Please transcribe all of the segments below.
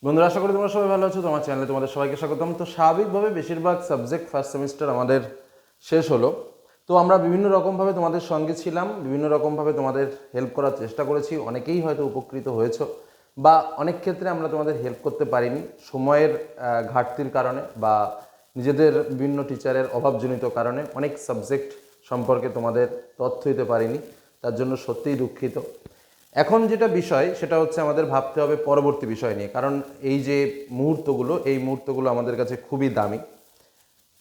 বন্ধুরা, আশা করি তোমরা সবাই ভালো আছো। তোমার চ্যানেলে তোমাদের সবাইকে স্বাগতম। তো স্বাভাবিকভাবে বেশিরভাগ সাবজেক্ট ফার্স্ট সেমিস্টার আমাদের শেষ হলো। তো আমরা বিভিন্ন রকমভাবে তোমাদের সঙ্গে ছিলাম, বিভিন্ন রকমভাবে তোমাদের হেল্প করার চেষ্টা করেছি। অনেকেই হয়তো উপকৃত হয়েছো, বা অনেক ক্ষেত্রে আমরা তোমাদের হেল্প করতে পারিনি সময়ের ঘাটতির কারণে, বা নিজেদের বিভিন্ন টিচারের অভাবজনিত কারণে অনেক সাবজেক্ট সম্পর্কে তোমাদের তথ্য দিতে পারিনি। তার জন্য সত্যিই দুঃখিত। এখন যেটা বিষয় সেটা হচ্ছে আমাদের ভাবতে হবে পরবর্তী বিষয় নিয়ে, কারণ এই যে মুহূর্তগুলো আমাদের কাছে খুবই দামি।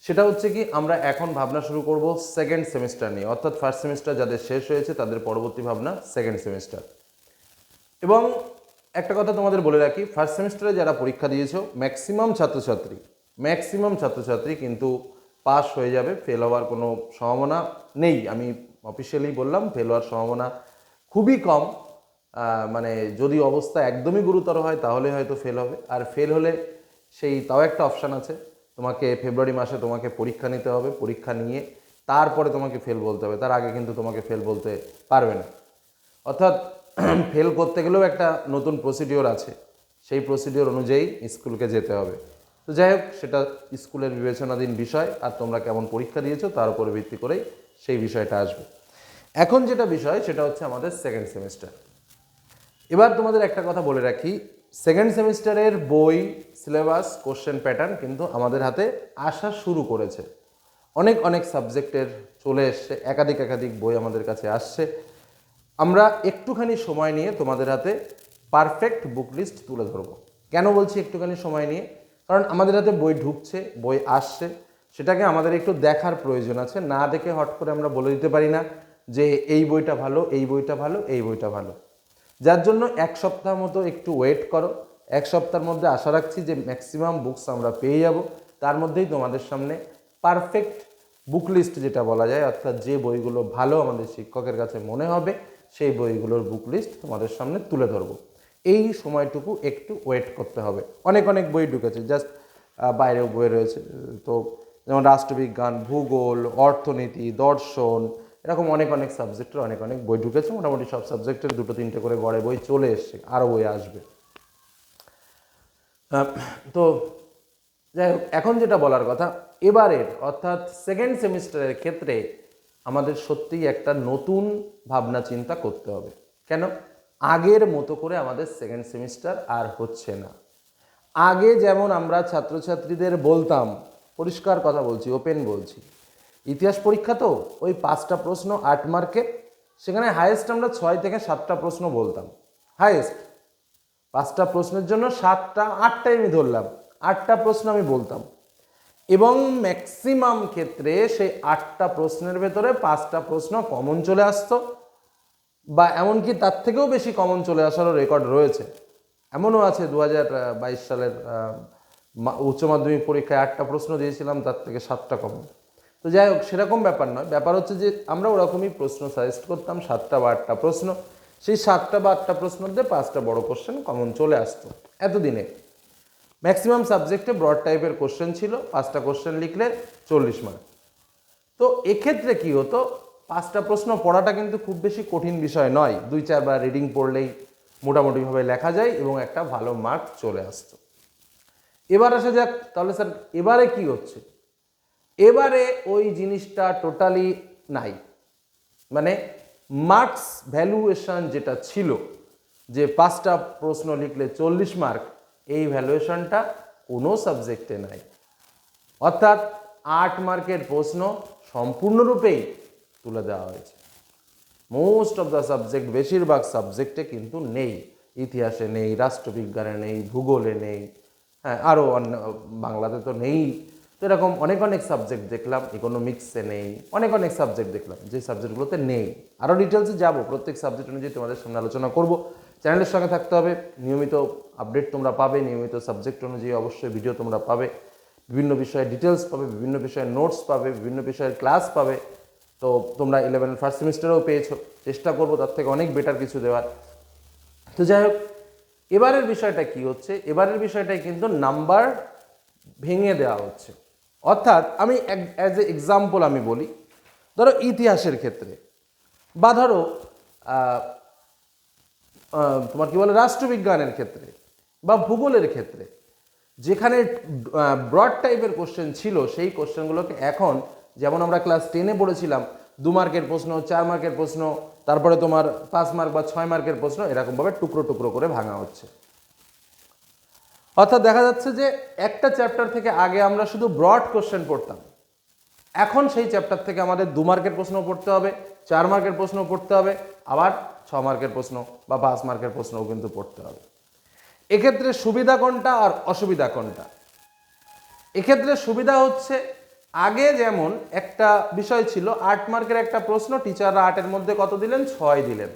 সেটা হচ্ছে কি, আমরা এখন ভাবনা শুরু করব সেকেন্ড সেমিস্টার নিয়ে, অর্থাৎ ফার্স্ট সেমিস্টার যাদের শেষ হয়েছে তাদের পরবর্তী ভাবনা সেকেন্ড সেমিস্টার। এবং একটা কথা তোমাদের বলে রাখি, ফার্স্ট সেমিস্টারে যারা পরীক্ষা দিয়েছো ম্যাক্সিমাম ছাত্রছাত্রী কিন্তু পাস হয়ে যাবে, ফেল হওয়ার কোনো সম্ভাবনা নেই। আমি অফিসিয়ালি বললাম, ফেল হওয়ার সম্ভাবনা খুবই কম। মানে যদি অবস্থা একদমই গুরুতর হয় তাহলে হয়তো ফেল হবে, আর ফেল হলে তাও একটা অপশান আছে, তোমাকে ফেব্রুয়ারি মাসে তোমাকে পরীক্ষা নিতে হবে, পরীক্ষা নিয়ে তারপরে তোমাকে ফেল বলতে হবে, তার আগে কিন্তু তোমাকে ফেল বলতে পারবে না। অর্থাৎ ফেল করতে গেলেও একটা নতুন প্রসিডিওর আছে, সেই প্রসিডিওর অনুযায়ী স্কুলকে যেতে হবে। তো যাই হোক, সেটা স্কুলের বিবেচনাধীন বিষয়, আর তোমরা কেমন পরীক্ষা দিয়েছো তার উপরে ভিত্তি করেই সেই বিষয়টা আসবে। এখন যেটা বিষয় সেটা হচ্ছে আমাদের সেকেন্ড সেমিস্টার। এবার তোমাদের একটা কথা বলে রাখি, সেকেন্ড সেমিস্টারের বই, সিলেবাস, কোশ্চেন প্যাটার্ন কিন্তু আমাদের হাতে আসা শুরু করেছে। অনেক অনেক সাবজেক্টের চলে এসছে, একাধিক বই আমাদের কাছে আসছে। আমরা একটুখানি সময় নিয়ে তোমাদের হাতে পারফেক্ট বুক লিস্ট তুলে ধরবো। কেন বলছি একটুখানি সময় নিয়ে? কারণ আমাদের হাতে বই ঢুকছে, বই আসছে, সেটাকে আমাদের একটু দেখার প্রয়োজন আছে। না দেখে হট করে আমরা বলে দিতে পারি না যে এই বইটা ভালো, এই বইটা ভালো, এই বইটা ভালো। যার জন্য এক সপ্তাহ মতো একটু ওয়েট করো। এক সপ্তাহের মধ্যে আশা রাখছি যে ম্যাক্সিমাম বুকস আমরা পেয়ে যাব। তার মধ্যেই তোমাদের সামনে পারফেক্ট বুক লিস্ট যেটা বলা যায়, অর্থাৎ যে বইগুলো ভালো আমাদের শিক্ষকের কাছে মনে হবে সেই বইগুলোর বুক লিস্ট তোমাদের সামনে তুলে ধরবো। এই সময়টুকু একটু ওয়েট করতে হবে। অনেক অনেক বই ঢুকেছে, জাস্ট বাইরেও বই রয়েছে। তো যেমন রাষ্ট্রবিজ্ঞান, ভূগোল, অর্থনীতি, দর্শন, এরকম অনেক অনেক সাবজেক্টের অনেক অনেক বই ঢুকেছে। মোটামুটি সব সাবজেক্টের দুটো তিনটে করে গড়ে বই চলে এসছে, আরও বই আসবে। তো যাই হোক, এখন যেটা বলার কথা, এবারের অর্থাৎ সেকেন্ড সেমিস্টারের ক্ষেত্রে আমাদের সত্যিই একটা নতুন ভাবনা চিন্তা করতে হবে। কেন? আগের মতো করে আমাদের সেকেন্ড সেমিস্টার আর হচ্ছে না। আগে যেমন আমরা ছাত্রছাত্রীদের বলতাম, পরিষ্কার কথা বলছি, ওপেন বলছি, ইতিহাস পরীক্ষা তো ওই 5টা প্রশ্ন 8 মার্কের, সেখানে হায়েস্ট আমরা 6 থেকে 7টা প্রশ্ন বলতাম। হায়েস্ট 5টা প্রশ্নের জন্য 7টা 8টাই আমি ধরলাম, 8টা প্রশ্ন আমি বলতাম। এবং ম্যাক্সিমাম ক্ষেত্রে সেই 8টা প্রশ্নের ভেতরে 5টা প্রশ্ন কমন চলে আসতো, বা এমনকি তার থেকেও বেশি কমন চলে আসারও রেকর্ড রয়েছে। এমনও আছে 2022 সালের উচ্চ মাধ্যমিক পরীক্ষায় 8টা প্রশ্ন দিয়েছিলাম, তার থেকে 7টা কমন। তো যাই হোক, সেরকম ব্যাপার নয়, ব্যাপার হচ্ছে যে আমরা ওরকমই প্রশ্ন সাজেস্ট করতাম, 7টা বা 8টা প্রশ্ন। সেই 7টা বা 8টা প্রশ্নের মধ্যে 5টা বড় কোশ্চেন কমন চলে আসতো এতদিনে। ম্যাক্সিমাম সাবজেক্টে ব্রড টাইপের কোশ্চেন ছিল, 5টা কোশ্চেন লিখলে 40 মার্ক। তো এক্ষেত্রে কি হতো, 5টা প্রশ্ন পড়াটা কিন্তু খুব বেশি কঠিন বিষয় নয়, 2-4 বার রিডিং পড়লেই মোটামুটিভাবে লেখা যায় এবং একটা ভালো মার্ক চলে আসতো। এবার আসা যাক, তাহলে স্যার এবারে কি হচ্ছে? এবারে ওই জিনিসটা টোটালি নাই। মানে মার্কস ভ্যালুয়েশন যেটা ছিল, যে 5টা প্রশ্ন লিখলে 40 মার্ক, এই ভ্যালুয়েশনটা কোনো সাবজেক্টে নাই। অর্থাৎ 8 মার্কের প্রশ্ন সম্পূর্ণরূপেই তুলে দেওয়া হয়েছে। মোস্ট অফ দ্য সাবজেক্ট, বেশিরভাগ সাবজেক্টে কিন্তু নেই। ইতিহাসে নেই, রাষ্ট্রবিজ্ঞানে নেই, ভূগোলে নেই, হ্যাঁ আরও অন্য, বাংলাতে তো নেই। তো এরকম অনেক অনেক সাবজেক্ট দেখলাম, ইকোনমিক্সে নেই, অনেক অনেক সাবজেক্ট দেখলাম যে সাবজেক্টগুলোতে নেই। আরও ডিটেলসে যাব, প্রত্যেক সাবজেক্ট অনুযায়ী তোমাদের সামনে আলোচনা করব। চ্যানেলের সঙ্গে থাকতে হবে, নিয়মিত আপডেট তোমরা পাবে, নিয়মিত সাবজেক্ট অনুযায়ী অবশ্যই ভিডিও তোমরা পাবে, বিভিন্ন বিষয়ে ডিটেলস পাবে, বিভিন্ন বিষয়ে নোটস পাবে, বিভিন্ন বিষয়ের ক্লাস পাবে। তো তোমরা 11 ফার্স্ট সেমিস্টারেও পেয়েছো, চেষ্টা করবো তার থেকে অনেক বেটার কিছু দেওয়ার। তো যাই হোক, এবারের বিষয়টা কি হচ্ছে, এবারের বিষয়টাই কিন্তু নাম্বার ভেঙে দেওয়া হচ্ছে। অর্থাৎ আমি অ্যাজ এ এক্সাম্পল আমি বলি, ধরো ইতিহাসের ক্ষেত্রে, বা ধরো তোমার কি বলে রাষ্ট্রবিজ্ঞানের ক্ষেত্রে, বা ভূগোলের ক্ষেত্রে যেখানে ব্রড টাইপের কোশ্চেন ছিল সেই কোশ্চেনগুলোকে এখন যেমন আমরা ক্লাস 10-এ পড়েছিলাম 2 মার্কের প্রশ্ন, 4 মার্কের প্রশ্ন, তারপরে তোমার 5 মার্ক বা 6 মার্কের প্রশ্ন, এরকমভাবে টুকরো টুকরো করে ভাঙা হচ্ছে। অর্থাৎ দেখা যাচ্ছে যে একটা চ্যাপ্টার থেকে আগে আমরা শুধু ব্রড কোশ্চেন পড়তাম, এখন সেই চ্যাপ্টার থেকে আমাদের 2 মার্কের প্রশ্ন পড়তে হবে, 4 মার্কের প্রশ্ন পড়তে হবে, আবার 6 মার্কের প্রশ্ন বা 5 মার্কের প্রশ্নও কিন্তু পড়তে হবে। এক্ষেত্রে সুবিধা কোনটা আর অসুবিধা কোনটা? এক্ষেত্রে সুবিধা হচ্ছে আগে যেমন একটা বিষয় ছিল 8 মার্কের একটা প্রশ্ন, টিচাররা 8-এর মধ্যে কত দিলেন? 6 দিলেন।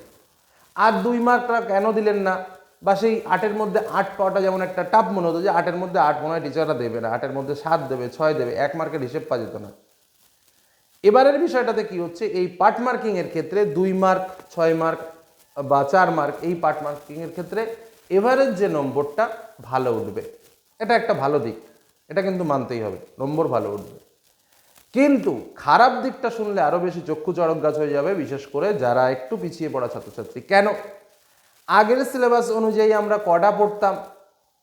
আর 2 মার্কটা কেন দিলেন না? বা সেই 8-এর মধ্যে 8 পাওয়াটা যেমন একটা টাফ মনে হতো যে 8-এর মধ্যে 8 মনে হয় টিচাররা দেবে না, 8-এর মধ্যে 7 দেবে, 6 দেবে, 1 মার্কের হিসেব পাওয়া যেত না। এবারের বিষয়টাতে কি হচ্ছে, এই পার্ট মার্কিং এর ক্ষেত্রে 2 মার্ক, 6 মার্ক বা 4 মার্ক এই পার্ট মার্কিং এর ক্ষেত্রে এভারেজ যে নম্বরটা ভালো উঠবে, এটা একটা ভালো দিক, এটা কিন্তু মানতেই হবে, নম্বর ভালো উঠবে। কিন্তু খারাপ দিকটা শুনলে আরো বেশি চক্ষু চড়ক গাছ হয়ে যাবে, বিশেষ করে যারা একটু পিছিয়ে পড়া ছাত্রছাত্রী। কেন? আগের সিলেবাস অনুযায়ী আমরা কটা পড়তাম?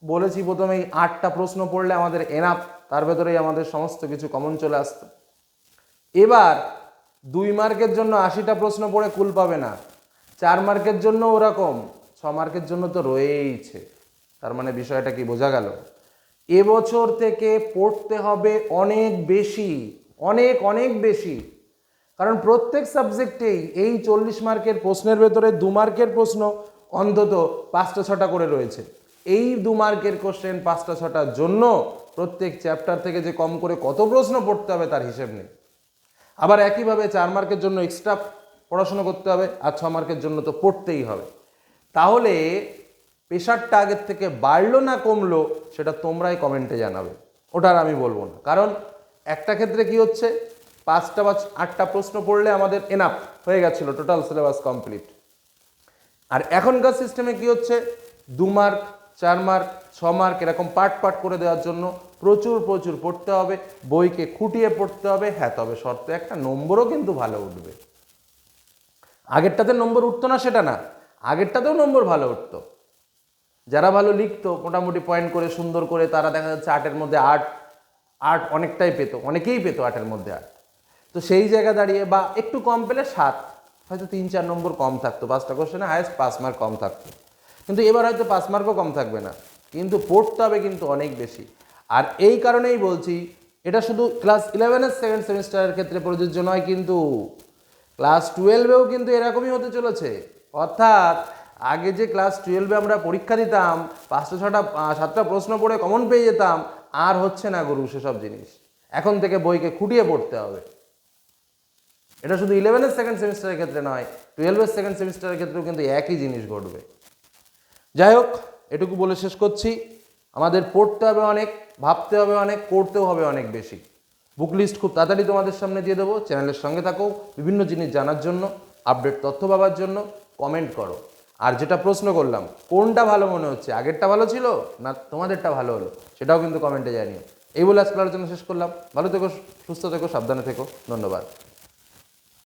বলেছি প্রথমেই 8টা প্রশ্ন পড়লে আমাদের এনাফ, তার ভেতরেই আমাদের সমস্ত কিছু কমন চলে আসতো। এবার 2 মার্কের জন্য 80টা প্রশ্ন পড়ে কুল পাবে না, 4 মার্কের জন্য ওরকম, 6 মার্কের জন্য তো রয়েইছে। তার মানে বিষয়টা কি বোঝা গেল? এবছর থেকে পড়তে হবে অনেক বেশি, অনেক অনেক বেশি, কারণ প্রত্যেক সাবজেক্টেই এই 40 মার্কের প্রশ্নের ভেতরে 2 মার্কের প্রশ্ন অন্তত 5টা 6টা করে রয়েছে। এই 2 মার্কের কোশ্চেন 5টা 6টার জন্য প্রত্যেক চ্যাপ্টার থেকে যে কম করে কত প্রশ্ন পড়তে হবে তার হিসেব নেই। আবার একইভাবে 4 মার্কের জন্য এক্সট্রা পড়াশোনা করতে হবে, আর 6 মার্কের জন্য তো পড়তেই হবে। তাহলে প্রেশারটা আগের থেকে বাড়লো না কমলো সেটা তোমরাই কমেন্টে জানাবে, ওটা আর আমি বলবো না। কারণ একটা ক্ষেত্রে কি হচ্ছে, 5টা বা 8টা প্রশ্ন পড়লে আমাদের এনাফ হয়ে গেছিল, টোটাল সিলেবাস কমপ্লিট। আর এখনকার সিস্টেমে কি হচ্ছে, 2 মার্ক, 4 মার্ক, 6 মার্ক এরকম পার্ট পার্ট করে দেওয়ার জন্য প্রচুর প্রচুর পড়তে হবে, বইকে খুঁটিয়ে পড়তে হবে। হ্যাঁ, তবে শর্ত একটা, নম্বরও কিন্তু ভালো উঠবে। আগেরটাতে নম্বর উঠতো না সেটা না, আগেরটাতেও নম্বর ভালো উঠতো। যারা ভালো লিখতো মোটামুটি পয়েন্ট করে সুন্দর করে, তারা দেখা যাচ্ছে 8-এর মধ্যে 8 অনেকটাই পেতো, অনেকেই পেতো 8-এর মধ্যে 8। তো সেই জায়গা দাঁড়িয়ে বা একটু কম পেলে 7, হয়তো 3-4 নম্বর কম থাকতো, 5টা কোশ্চেনে হায়েস্ট 5 মার্ক কম থাকতো। কিন্তু এবার হয়তো 5 মার্কও কম থাকবে না, কিন্তু পড়তে হবে কিন্তু অনেক বেশি। আর এই কারণেই বলছি, এটা শুধু ক্লাস 11-এর সেকেন্ড সেমিস্টারের ক্ষেত্রে প্রযোজ্য নয়, কিন্তু ক্লাস 12-এও কিন্তু এরকমই হতে চলেছে। অর্থাৎ আগে যে ক্লাস 12-এ আমরা পরীক্ষা দিতাম, 5টা 6টা 7টা প্রশ্ন পড়ে কমন পেয়ে যেতাম, আর হচ্ছে না গুরু সেসব জিনিস। এখন থেকে বইকে খুঁটিয়ে পড়তে হবে। এটা শুধু 11-এর সেকেন্ড সেমিস্টারের ক্ষেত্রে নয়, 12-এর সেকেন্ড সেমিস্টারের ক্ষেত্রেও কিন্তু একই জিনিস ঘটবে। যাই হোক, এটুকু বলে শেষ করছি। আমাদের পড়তে হবে অনেক, ভাবতে হবে অনেক, করতেও হবে অনেক বেশি। বুক লিস্ট খুব তাড়াতাড়ি তোমাদের সামনে দিয়ে দেবো। চ্যানেলের সঙ্গে থাকো, বিভিন্ন জিনিস জানার জন্য, আপডেট তথ্য পাওয়ার জন্য কমেন্ট করো। আর যেটা প্রশ্ন করলাম, কোনটা ভালো মনে হচ্ছে, আগেরটা ভালো ছিল না তোমাদেরটা ভালো হলো, সেটাও কিন্তু কমেন্টে জানিও। এই বলে আজকের আলোচনা শেষ করলাম। ভালো থেকো, সুস্থ থেকো, সাবধানে থেকো। ধন্যবাদ।